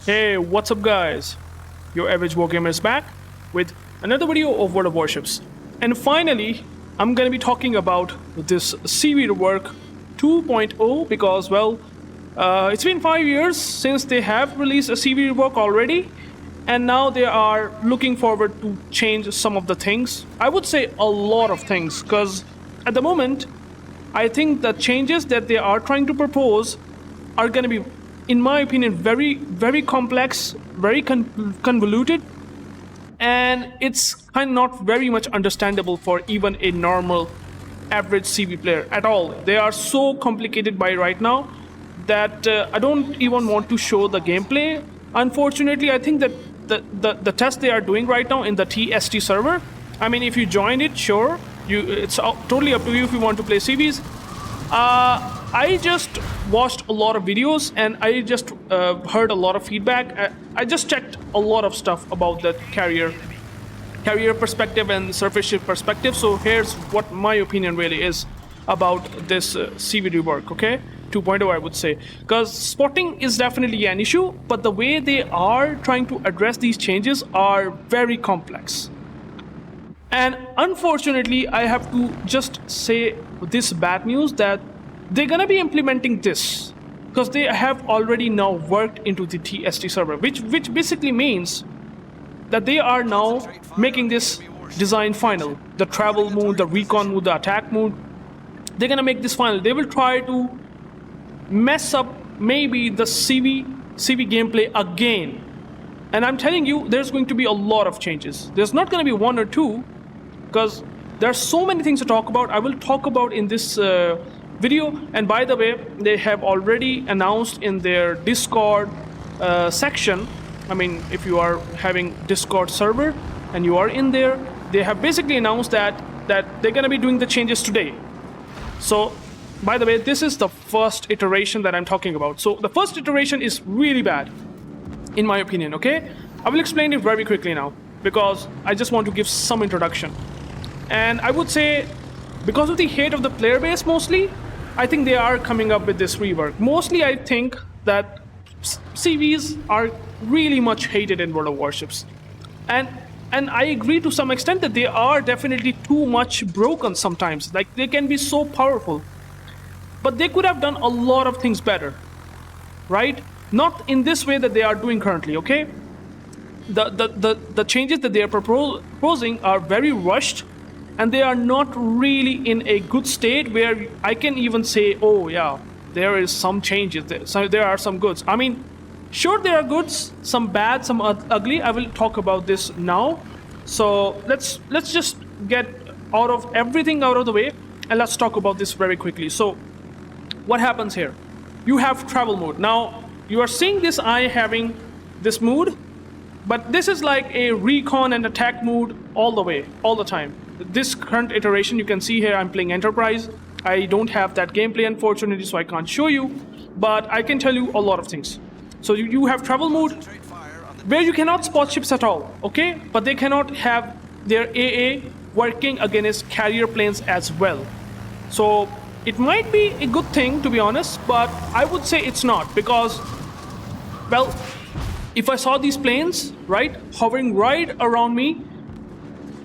Hey, what's up guys? Your average wargamer is back with another video of World of Warships. And finally, I'm gonna be talking about this CV Rework 2.0 because, well, it's been 5 years since they have released a CV Rework already, and now they are looking forward to change some of the things. I would say a lot of things, because at the moment, I think the changes that they are trying to propose are gonna be, in my opinion, very complex, very convoluted, and it's kind of not very much understandable for even a normal average CV player at all. They are so complicated by right now that I don't even want to show the gameplay. Unfortunately, I think that the test they are doing right now in the TST server, I mean, if you join it, sure, it's totally up to you if you want to play CVs. I just watched a lot of videos and I just heard a lot of feedback. I just checked a lot of stuff about the carrier perspective and surface ship perspective. So here's what my opinion really is about this CV rework, okay? 2.0, I would say. Because spotting is definitely an issue, but the way they are trying to address these changes are very complex. And unfortunately, I have to just say this bad news that they're gonna be implementing this because they have already now worked into the TST server, which basically means that they are now making this design final. The travel mode, the recon mode, the attack mode, they're gonna make this final. They will try to mess up maybe the CV gameplay again. And I'm telling you, there's going to be a lot of changes. There's not gonna be one or two, because there are so many things to talk about. I will talk about in this video. And by the way, they have already announced in their Discord section, I mean, if you are having Discord server and you are in there, they have basically announced that they're gonna be doing the changes today. So by the way, this is the first iteration that I'm talking about. So the first iteration is really bad, in my opinion, okay? I will explain it very quickly now, because I just want to give some introduction. And I would say, because of the hate of the player base mostly, I think they are coming up with this rework. Mostly I think that CVs are really much hated in World of Warships. And I agree to some extent that they are definitely too much broken sometimes. Like, they can be so powerful. But they could have done a lot of things better, right? Not in this way that they are doing currently, okay? The changes that they are proposing are very rushed, and they are not really in a good state where I can even say, oh yeah, there is some changes there. So there are some goods. I mean, sure, there are goods, some bad, some ugly. I will talk about this now. So let's just get everything out of the way, and let's talk about this very quickly. So what happens here? You have travel mode. Now you are seeing this eye having this mood, but this is like a recon and attack mode all the way, all the time. This current iteration, you can see here, I'm playing Enterprise. I don't have that gameplay, unfortunately, so I can't show you, but I can tell you a lot of things. So you have travel mode, where you cannot spot ships at all, okay? But they cannot have their AA working against carrier planes as well. So it might be a good thing, to be honest, but I would say it's not, because, well, if I saw these planes, right, hovering right around me,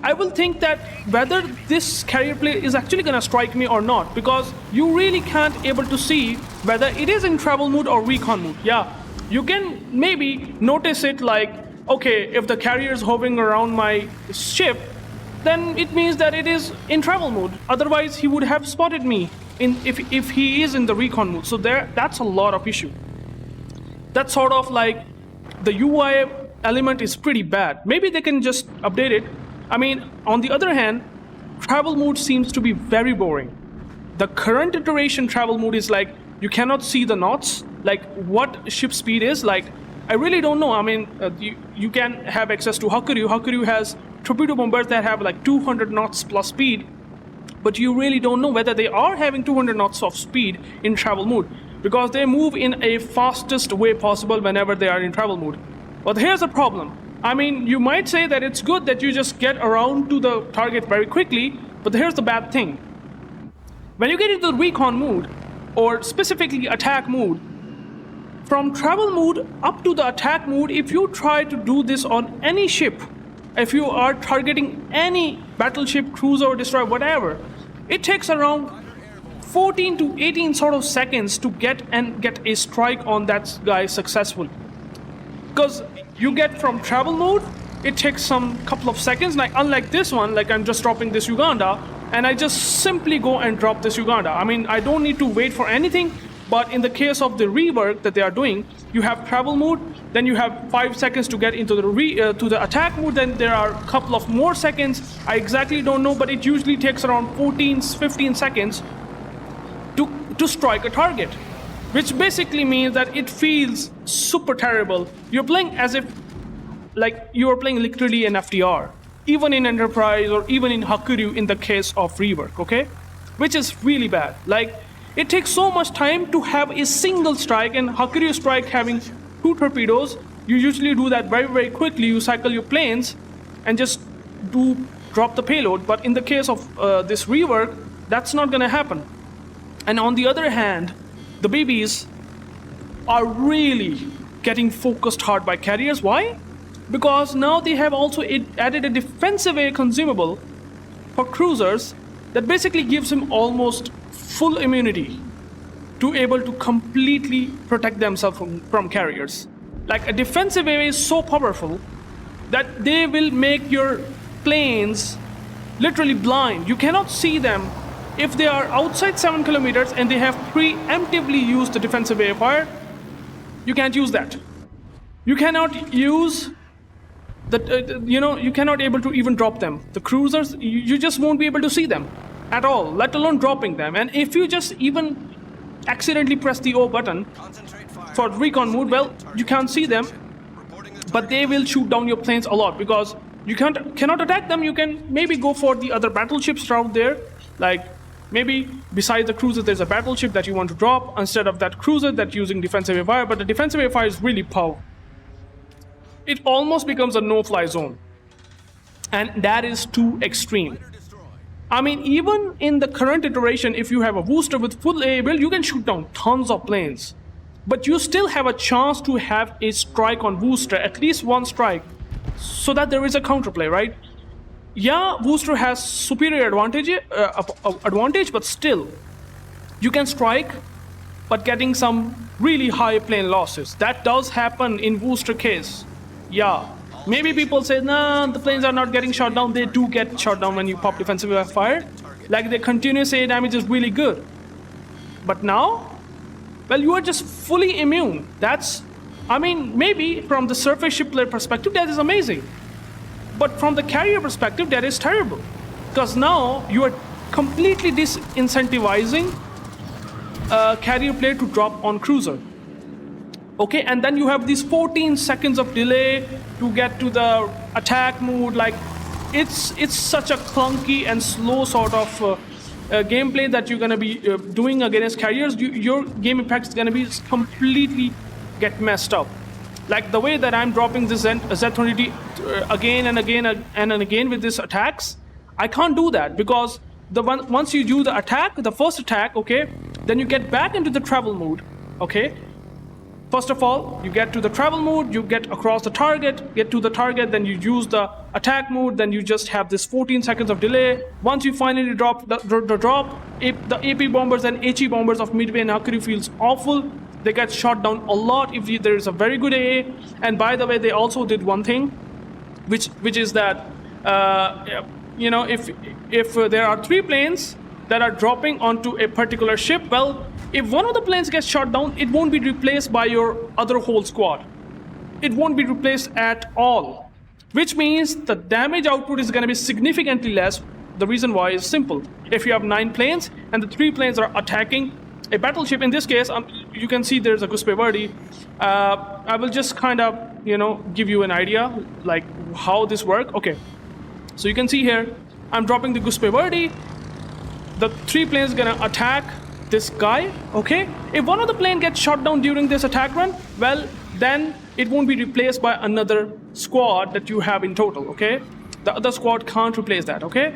I will think that whether this carrier plane is actually gonna strike me or not, because you really can't able to see whether it is in travel mode or recon mode. Yeah, you can maybe notice it like, okay, if the carrier is hovering around my ship, then it means that it is in travel mode. Otherwise, he would have spotted me if he is in the recon mode. So that's a lot of issue. That's sort of like the UI element is pretty bad. Maybe they can just update it. I mean, on the other hand, travel mode seems to be very boring. The current iteration travel mode is like, you cannot see the knots, like what ship speed is. Like, I really don't know. I mean, you can have access to Hakuryu. Hakuryu has torpedo bombers that have like 200 knots plus speed, but you really don't know whether they are having 200 knots of speed in travel mode, because they move in a fastest way possible whenever they are in travel mode. But here's the problem. I mean, you might say that it's good that you just get around to the target very quickly, but here's the bad thing. When you get into the recon mode, or specifically attack mode, from travel mode up to the attack mode, if you try to do this on any ship, if you are targeting any battleship, cruiser, or destroyer, whatever, it takes around 14 to 18 sort of seconds to get a strike on that guy successfully. Because you get from travel mode, it takes some couple of seconds. Like unlike this one, like I'm just dropping this Uganda, and I just simply go and drop this Uganda. I mean, I don't need to wait for anything. But in the case of the rework that they are doing, you have travel mode, then you have 5 seconds to get into the to the attack mode, then there are a couple of more seconds. I exactly don't know, but it usually takes around 15 seconds to strike a target, which basically means that it feels super terrible. You're playing as if like you are playing literally an FDR, even in Enterprise or even in Hakuryu in the case of rework, okay? Which is really bad. Like, it takes so much time to have a single strike, and Hakuryu strike having 2 torpedoes, you usually do that very, very quickly. You cycle your planes and just drop the payload. But in the case of this rework, that's not gonna happen. And on the other hand, the BBs are really getting focused hard by carriers. Why? Because now they have also added a defensive air consumable for cruisers that basically gives him almost full immunity to able to completely protect themselves from carriers. Like a defensive AoE is so powerful that they will make your planes literally blind. You cannot see them if they are outside 7 kilometers and they have preemptively used the defensive AoE fire. You can't use that. You cannot use the you cannot able to even drop them. The cruisers, you just won't be able to see them at all, let alone dropping them. And if you just even accidentally press the O button for recon mode, well, you can't see them, but they will shoot down your planes a lot because you cannot attack them. You can maybe go for the other battleships around there, like maybe besides the cruiser there's a battleship that you want to drop instead of that cruiser that's using defensive air fire. But the defensive air fire is really powerful. It almost becomes a no-fly zone, and that is too extreme. I mean, even in the current iteration, if you have a booster with full AA build, you can shoot down tons of planes. But you still have a chance to have a strike on booster, at least one strike, so that there is a counterplay, right? Yeah, booster has superior advantage, but still, you can strike, but getting some really high plane losses. That does happen in booster case. Yeah. Maybe people say, nah, the planes are not getting shot down. They do get shot down when you pop defensive air fire. Like, the continuous air damage is really good. But now, well, you are just fully immune. That's, I mean, maybe from the surface ship player perspective, that is amazing. But from the carrier perspective, that is terrible. Because now you are completely disincentivizing a carrier player to drop on cruiser. Okay, and then you have these 14 seconds of delay to get to the attack mode. Like, it's such a clunky and slow sort of gameplay that you're gonna be doing against carriers. Your game impact is gonna be completely get messed up. Like the way that I'm dropping this Z20T again and again and again with these attacks, I can't do that because once you do the attack, the first attack, okay, then you get back into the travel mode, okay. First of all, you get to the travel mode, you get across the target, get to the target, then you use the attack mode, then you just have this 14 seconds of delay. Once you finally drop the AP bombers and HE bombers of Midway and Hakuryu feels awful. They get shot down a lot if there is a very good AA. And by the way, they also did one thing, which is that, you know, if there are 3 planes that are dropping onto a particular ship, well, if one of the planes gets shot down, it won't be replaced by your other whole squad. It won't be replaced at all, which means the damage output is going to be significantly less. The reason why is simple. If you have 9 planes and the 3 planes are attacking a battleship, in this case, you can see there's a Guspe Verdi. I will just kind of, you know, give you an idea like how this works. Okay, so you can see here, I'm dropping the Guspe Verdi. The 3 planes gonna attack this guy, okay? If one of the plane gets shot down during this attack run, well, then it won't be replaced by another squad that you have in total, okay? The other squad can't replace that, okay?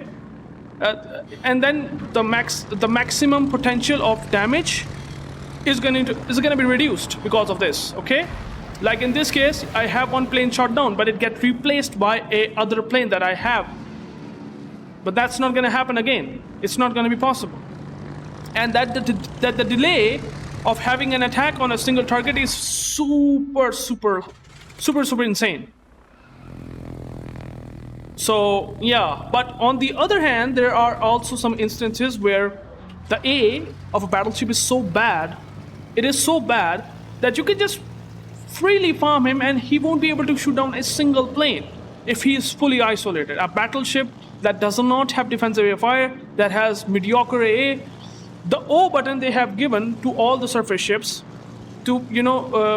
And then the maximum potential of damage is going to be reduced because of this, okay? Like in this case, I have one plane shot down, but it gets replaced by a other plane that I have. But that's not going to happen again. It's not going to be possible. And that the delay of having an attack on a single target is super insane. So yeah, but on the other hand, there are also some instances where the A of a battleship is so bad, it is so bad that you can just freely farm him and he won't be able to shoot down a single plane if he is fully isolated. A battleship that does not have defensive air fire, that has mediocre AA, the O button they have given to all the surface ships to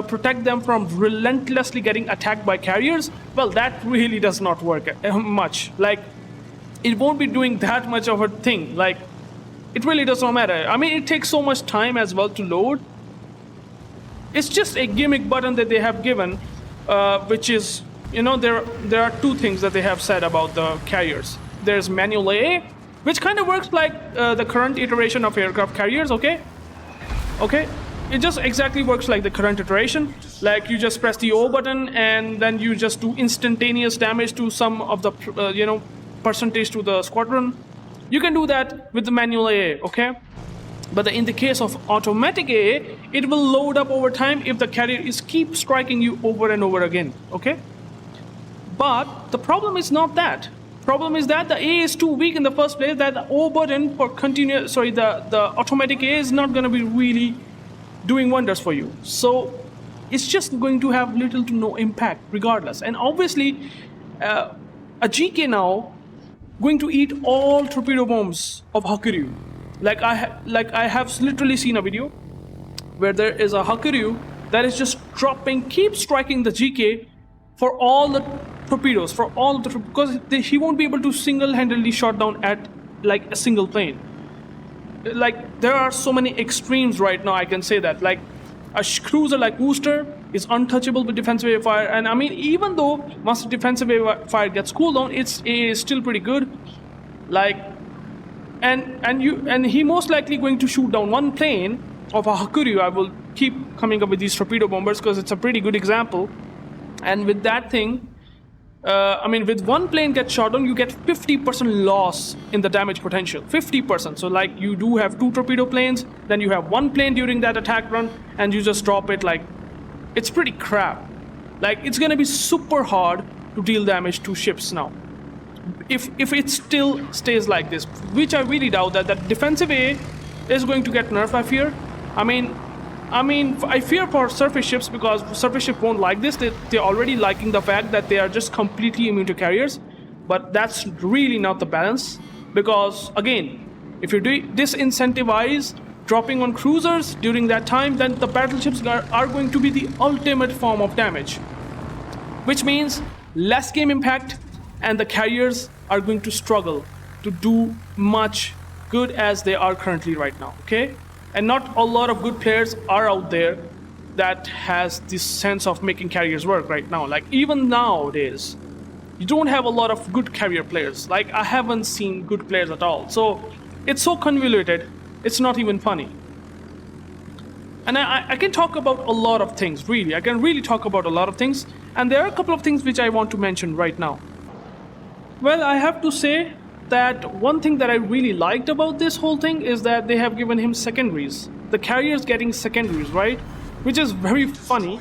protect them from relentlessly getting attacked by carriers, well, that really does not work much. Like, it won't be doing that much of a thing. Like, it really does not matter. I mean, it takes so much time as well to load. It's just a gimmick button that they have given, which is, there are two things that they have said about the carriers. There's manual AA, which kind of works like the current iteration of aircraft carriers, okay? It just exactly works like the current iteration. Like, you just press the O button and then you just do instantaneous damage to some of the, percentage to the squadron. You can do that with the manual AA, okay? But in the case of automatic AA, it will load up over time if the carrier keep striking you over and over again, okay? But the problem is not that. Problem is that the A is too weak in the first place, that the O button for the automatic A is not going to be really doing wonders for you. So it's just going to have little to no impact regardless. And obviously, a GK now going to eat all torpedo bombs of Hakuryu. Like I have literally seen a video where there is a Hakuryu that is just keep striking the GK for all the torpedoes, because he won't be able to single-handedly shot down at like a single plane. Like, there are so many extremes right now, I can say that. Like, a cruiser like Worcester is untouchable with defensive air fire, and I mean, even though once the defensive air fire gets cooled down, it is still pretty good. Like, and he most likely going to shoot down one plane of a Hakuryu. I will keep coming up with these torpedo bombers because it's a pretty good example. And with that thing, with one plane gets shot down, you get 50% loss in the damage potential. 50%. So, like, you do have two torpedo planes, then you have one plane during that attack run, and you just drop it. Like, it's pretty crap. Like, it's gonna be super hard to deal damage to ships now. If it still stays like this, which I really doubt that defensive A is going to get nerfed, I fear. I fear for surface ships, because surface ships won't like this. They're already liking the fact that they are just completely immune to carriers. But that's really not the balance. Because, again, if you disincentivize dropping on cruisers during that time, then the battleships are going to be the ultimate form of damage. Which means less game impact, and the carriers are going to struggle to do much good as they are currently right now, okay? And not a lot of good players are out there that has this sense of making carriers work right now. Like, even nowadays, you don't have a lot of good carrier players. Like, I haven't seen good players at all. So it's so convoluted, it's not even funny. And I can talk about a lot of things, really. I can really talk about a lot of things. And there are a couple of things which I want to mention right now. Well, I have to say that one thing that I really liked about this whole thing is that they have given him secondaries. The carrier's getting secondaries, right? Which is very funny.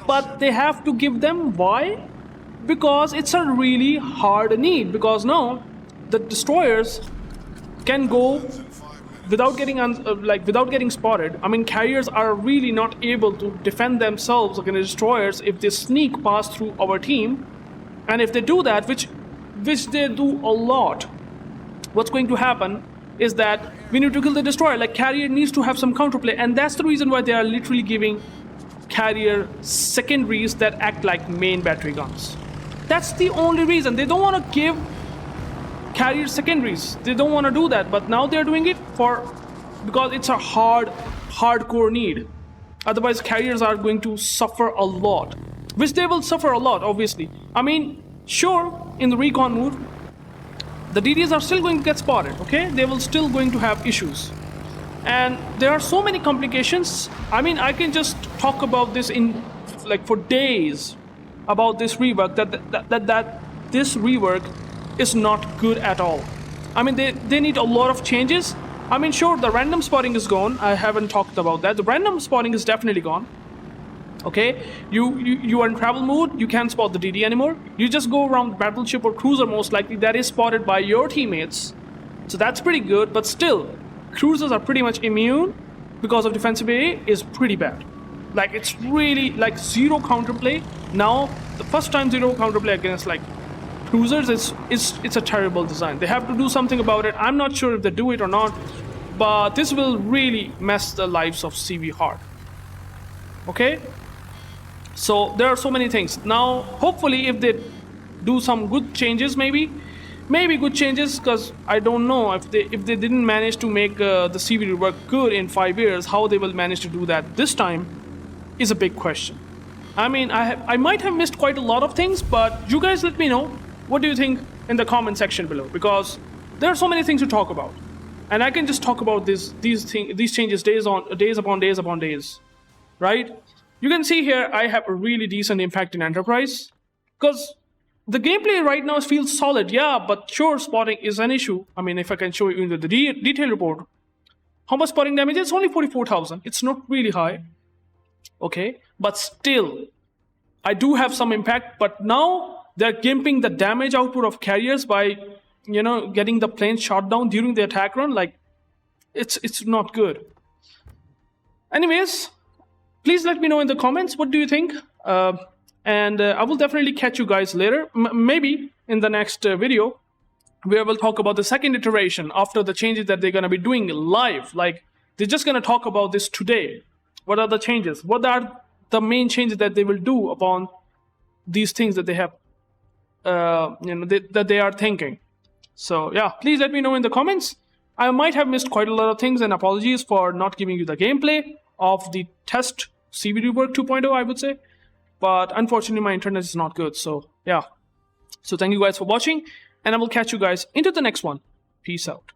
But they have to give them. Why? Because it's a really hard need. Because now the destroyers can go without getting spotted. I mean, carriers are really not able to defend themselves against destroyers if they sneak past through our team. And if they do that, which they do a lot, what's going to happen is that we need to kill the destroyer. Like, carrier needs to have some counterplay, and that's the reason why they are literally giving carrier secondaries that act like main battery guns. That's the only reason. They don't want to give carrier secondaries. They don't want to do that, but now they're doing it because it's a hardcore need. Otherwise, carriers are going to suffer a lot, which they will suffer a lot, obviously. I mean, sure, in the recon mode, the DDs are still going to get spotted, okay? They will still going to have issues. And there are so many complications. I mean, I can just talk about this in like for days about this rework, that this rework is not good at all. I mean, they need a lot of changes. I mean, sure, the random spotting is gone. I haven't talked about that. The random spotting is definitely gone. Okay, you are in travel mode, you can't spot the DD anymore. You just go around battleship or cruiser, most likely that is spotted by your teammates. So that's pretty good, but still, cruisers are pretty much immune because of defensive AA is pretty bad. Like, it's really like zero counterplay. Now, the first time zero counterplay against like cruisers it's a terrible design. They have to do something about it. I'm not sure if they do it or not, but this will really mess the lives of CV hard. Okay? So there are so many things. Now, hopefully, if they do some good changes, maybe good changes, because I don't know if they didn't manage to make the CV rework good in 5 years, how they will manage to do that this time is a big question. I mean, I might have missed quite a lot of things, but you guys let me know what do you think in the comment section below, because there are so many things to talk about, and I can just talk about these changes days upon days, right? You can see here I have a really decent impact in Enterprise, because the gameplay right now feels solid, yeah, but sure, spotting is an issue. I mean, if I can show you in the detail report, how much spotting damage? It's only 44,000. It's not really high, okay, but still, I do have some impact. But now they're gimping the damage output of carriers by, getting the plane shot down during the attack run. Like, it's not good. Anyways, please let me know in the comments what do you think, and I will definitely catch you guys later, maybe in the next video, where we'll talk about the second iteration after the changes that they're going to be doing live. Like, they're just going to talk about this today. What are the changes? What are the main changes that they will do upon these things that they have, that they are thinking? So yeah, please let me know in the comments. I might have missed quite a lot of things, and apologies for not giving you the gameplay of the test CV Rework 2.0, I would say. But unfortunately, my internet is not good. So yeah. So thank you guys for watching, and I will catch you guys into the next one. Peace out.